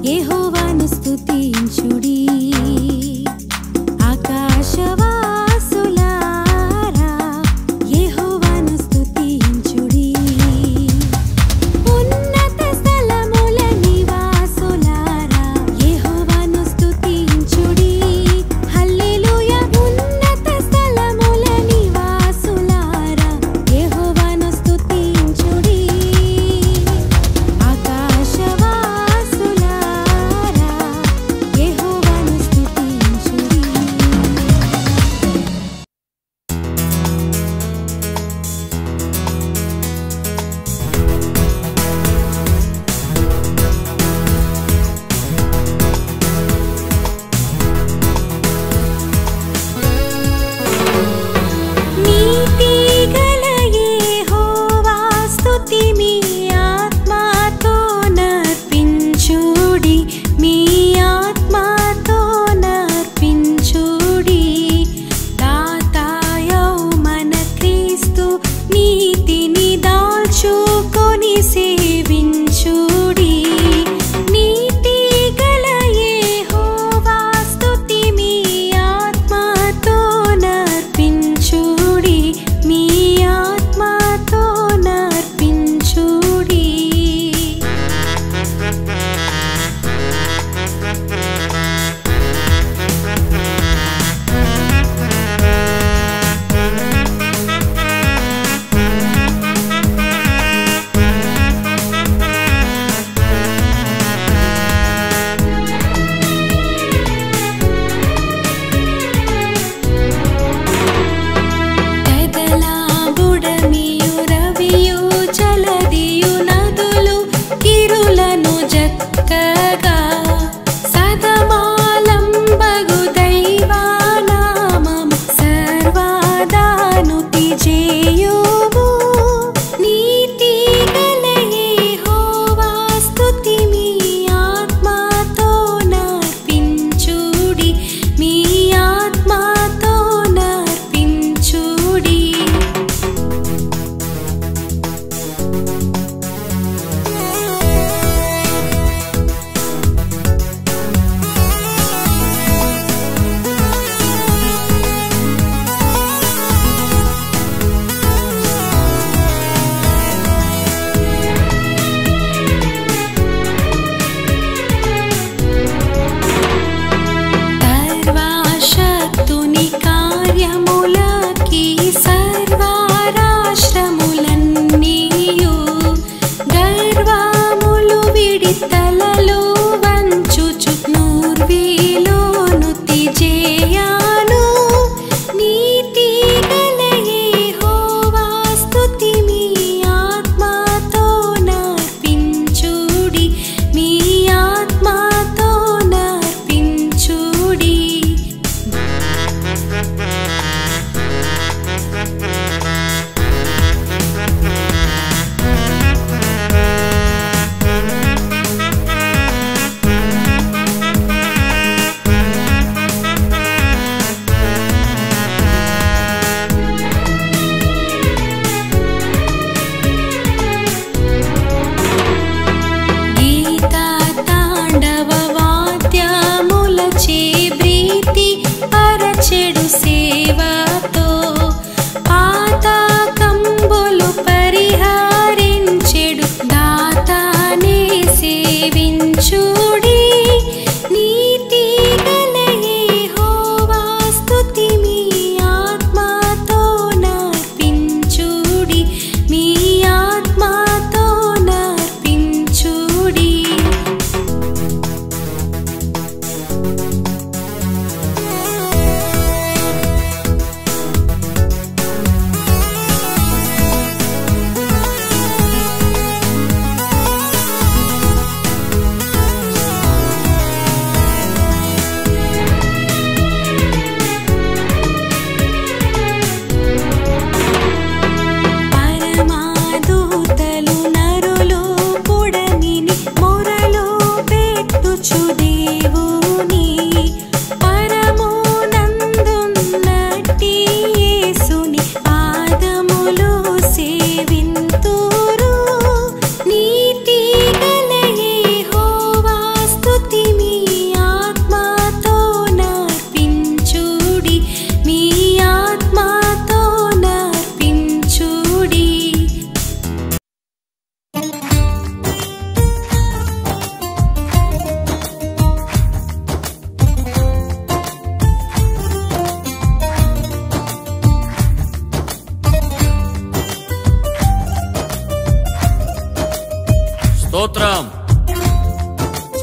యెహోవాను స్తుతించుడి ఆకాశవాసులారా యెహోవాను స్తుతించుడి ఉన్నత స్థలముల నివాసులారా యెహోవాను స్తుతించుడి హల్లెలూయా ఉన్నత స్థలముల నివాసులారా యెహోవాను స్తుతించుడి ఆకాశవాసులారా యెహోవాను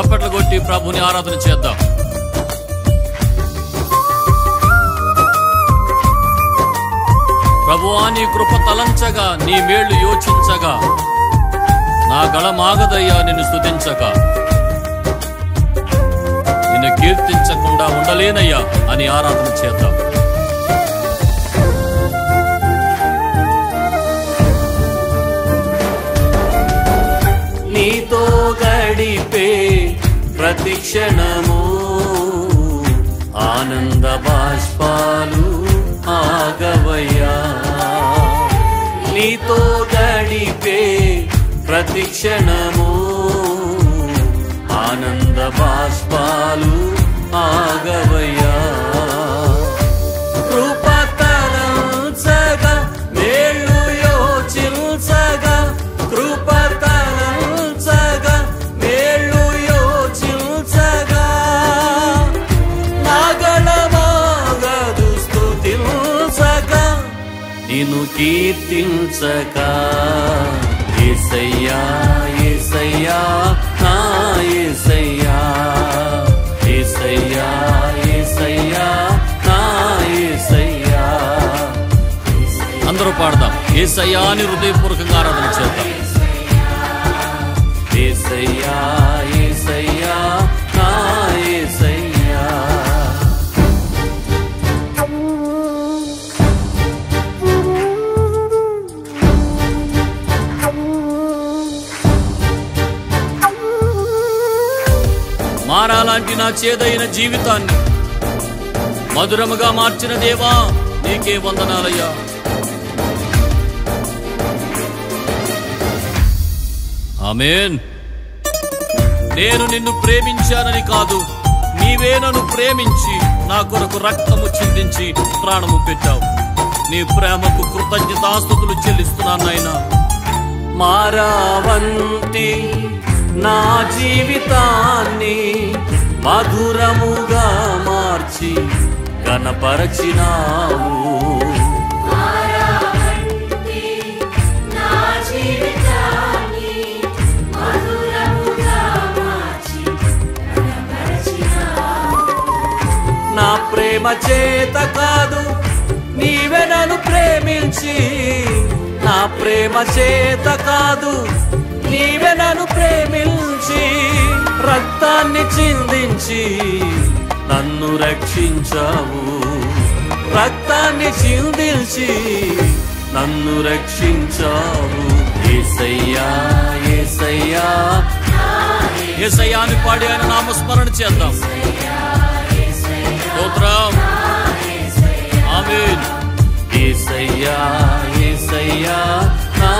చప్పట్లు కొట్టి ప్రభుని ఆరాధన చేద్దాం. ప్రభువా, నీ కృప తలంచగా, నీ మేళ్లు యోచించగా, నా గళమాగదయ్యా నిన్ను స్తుతించగా. నిన్ను కీర్తించకుండా ఉండలేనయ్యా అని ఆరాధన చేద్దాం. నీతో గడిపే ప్రతి క్షణము ఆనంద బాష్పాలు ఆగవయ్యా. నీతో గడిపే ప్రతి క్షణము ఆనంద బాష్పాలు ఆగవయ్యా. కృపతలంచగా మేళ్ళు యోచించగా, కృపతలంచగా మేళ్ళు యోచించగా, నాగళమాగదు స్తుతించగా, నిన్ను కీర్తించగా. యేసయ్యా యేసయ్యా నా యేసయ్యా, యేసయ్యా యేసయ్యా నా యేసయ్యా. అందరూ పాడదాం. యేసయ్యా అని హృదయపూర్వకంగా ఆరాధన చేద్దాం. యేసయ్యా యేసయ్యా నా యేసయ్యా. మారాలాంటి నా చేదైన జీవితాన్ని మధురముగా మార్చిన దేవా, నీకే వందనాలయ్యా. ఆమేన్. నేను నిన్ను ప్రేమించానని కాదు, నీవే నన్ను ప్రేమించి నా కొరకు రక్తము చిందించి ప్రాణము పెట్టావు. నీ ప్రేమకు కృతజ్ఞతాస్తుతులు చెల్లిస్తున్నాను నాయనా. మారావంతి నా జీవితాన్ని మధురముగా మార్చి కనపరచినావు. నా ప్రేమ చేత కాదు, నీవే నన్ను ప్రేమించి, నా ప్రేమ చేత కాదు, నీవే నన్ను ప్రేమించి రక్తాన్ని చిందించి నన్ను రక్షించావు. రక్తాన్ని చిందించి నన్ను రక్షించావు. యేసయ్యా యేసయ్యా యేసయ్యా అని పాడి ఆయన నామస్మరణ చేద్దాం. స్తోత్రం. ఆమేన్. యేసయ్యా యేసయ్యా నా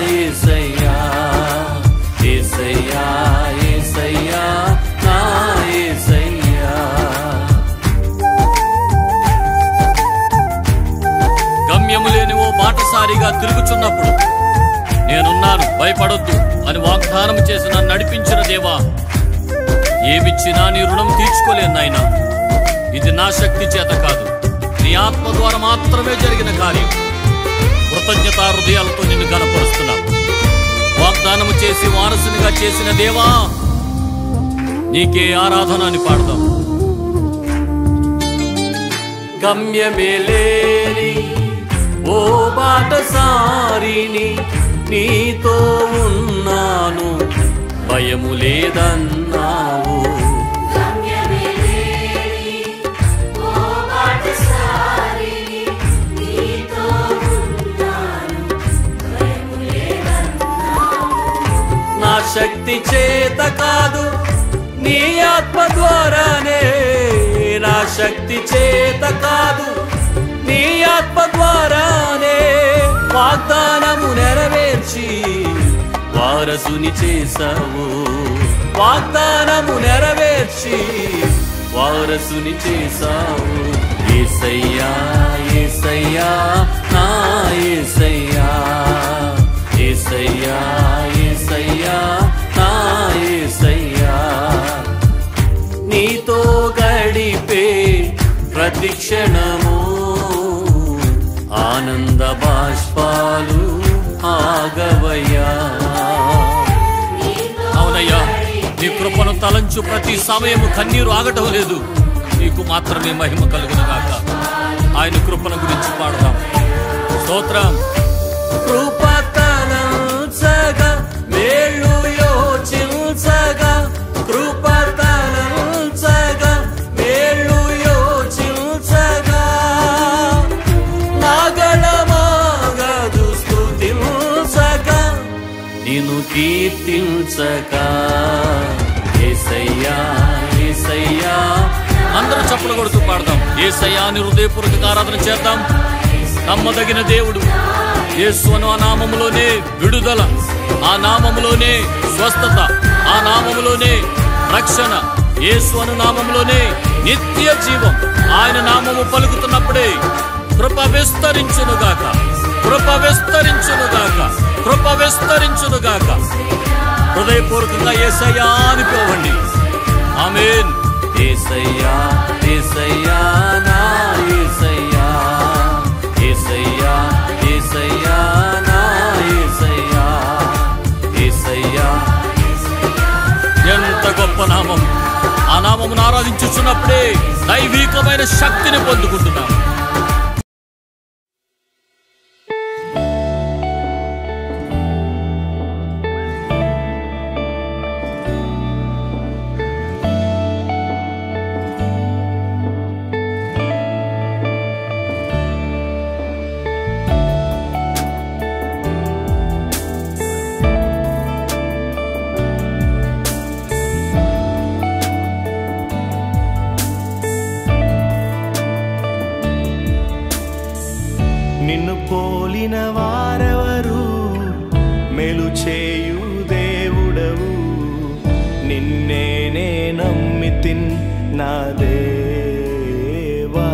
యేసయ్యా, యేసయ్యా యేసయ్యా నా యేసయ్యా. గమ్యము లేని ఓ బాటసారిగా తిరుగుచున్నప్పుడు నేనున్నాను, భయపడొద్దు అని వాగ్దానం చేసి నన్ను నడిపించిన దేవా, ఏమిచ్చినా నీ రుణం తీర్చుకోలేను నాయనా. ఇది నా శక్తి చేత కాదు, నీ ఆత్మ ద్వారా మాత్రమే జరిగిన కార్యం. కృతజ్ఞతా హృదయాలతో నిన్ను గణపరుస్తున్నాను. వాగ్దానము చేసి వారసునిగా చేసిన దేవా, నీకే ఆరాధన అని పాడదాం. గమ్యమే లేని ఓ బాటసారిని నీతో ఉన్నాను, భయము లేదన్నావు. నా శక్తి చేత కాదు, నీ ఆత్మ ద్వారానే. నా శక్తి చేత కాదు, నీ ఆత్మ ద్వారానే వాగ్దానము నెరవేర్చి వారసుని చేసావు. వాగ్దానము నెరవేర్చి వారసుని చేసావు. యేసయ్యా యేసయ్యా నా యేసయ్యా, యేసయ్యా యేసయ్యా నా యేసయ్యా. నీతో గడిపే ప్రతి క్షణము ఆనంద బాష్పాలు ఆగవయ్యా. అవునయ్యా, నీ కృపను తలంచు ప్రతి సమయము కన్నీరు ఆగటం లేదు. నీకు మాత్రమే మహిమ కలుగును గాక. ఆయన కృపను గురించి పాడదాం. స్తోత్రం. కృప తలంచగా మేలు యోచించగా, కృప తలంచగా మేలు యోచించగా, నాగళమాగదు స్తుతించగా, నిన్ను కీర్తించగా. యేసయ్యా యేసయ్యా. అందరూ చప్పలు కొడుతూ పాడదాం. యేసయ్యా అని హృదయపూర్వక ఆరాధన చేద్దాం. నమ్మదగిన దేవుడు. యేసు అను ఆ నామములోనే విడుదల, ఆ నామములోనే స్వస్థత, ఆ నామములోనే రక్షణ. యేసు అను నామములోనే నిత్య జీవం. ఆయన నామము పలుకుతున్నప్పుడే కృప విస్తరించునుగాక, కృప విస్తరించునుగాక, కృప విస్తరించునుగాక. హృదయపూర్వకంగా యేసయ్యా అనుకోవండి. ఆమేన్. యేసయ్యా యేసయ్యా నా యేసయ్యా, యేసయ్యా యేసయ్యా నా యేసయ్యా, యేసయ్యా. ఎంత గొప్ప నామం. ఆ నామమును ఆరాధించుచున్నప్పుడే దైవికమైన శక్తిని పొందుకుంటున్నాం. నిన్ను పోలిన వారెవరు, మేలు చేయు దేవుడవు, నిన్నేనే నమ్మితిన్ నా దేవా.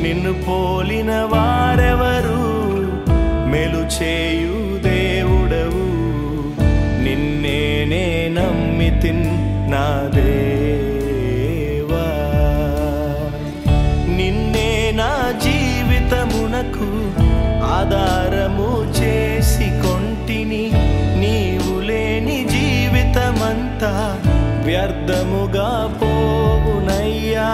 నిన్ను పోలిన వారెవరు, మేలు చేయు దేవుడవు, నిన్నేనే నమ్మితిన్ నా దేవా. నిన్నే నా జీవితమునకు ఆధారము చేసి కొంటిని, నీవు లేని జీవితమంతా వ్యర్థముగా పోవునయ్యా.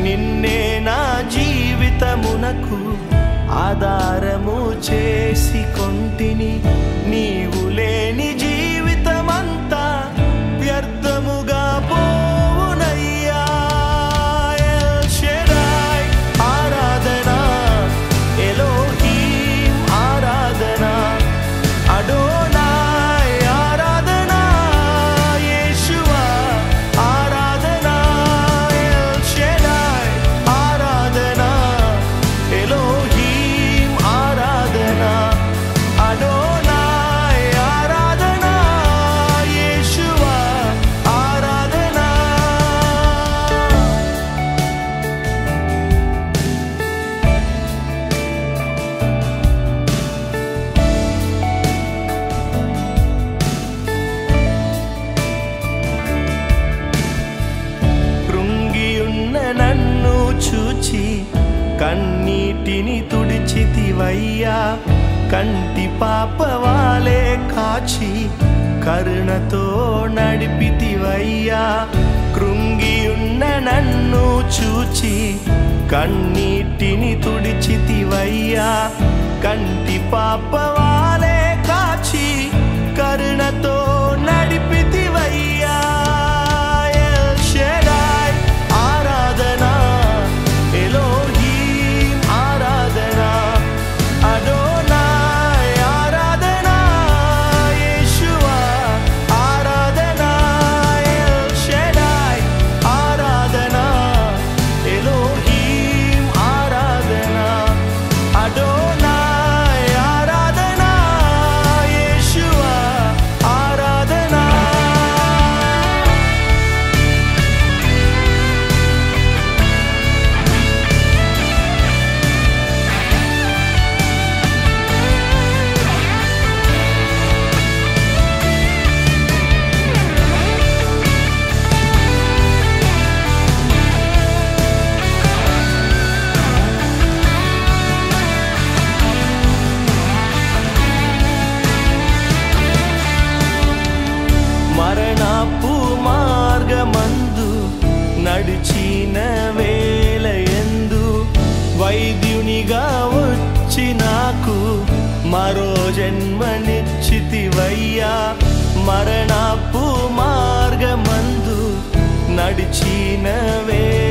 నిన్నే నా జీవితమునకు ఆధారము చేసి కొంటిని, నీవు లేని జీవితమంతా వ్యర్థముగా పోవునయ్యా. ఎల్ షెడాయ్ ఆరాధన, ఎలోహీం ఆరాధన, అడోనాయ్ ఆరాధన, యేషువా ఆరాధన. ఎల్ షెడాయ్ ఆరాధన, ఎలోహీం ఆరాధన, అడోనాయ్ ఆరాధన, యేషువా ఆరాధన. కృంగియున్న నన్ను చూచి కన్నీటిని తుడిచితివయ్యా. కంటి పాపవాలే కాచి కరుణతో నడిపితివయ్యా. కృంగియున్న నన్ను చూచి కన్నీటిని తుడిచితివయ్యా. కంటి పాపవాలే కాచి కరుణతో నడిపితివయ్యా. ఎల్ షెడాయ్ ఆరాధన, ఎలోహీం ఆరాధన, అడోనాయ్ ఆరాధన, యేషువా ఆరాధన. ఎల్ షెడాయ్ ఆరాధన, ఎలోహీం ఆరాధన, అడోనాయ్ ఆరాధన, యేషువా ఆరాధన. తప్పు మార్గమందు నడిచిన వేళ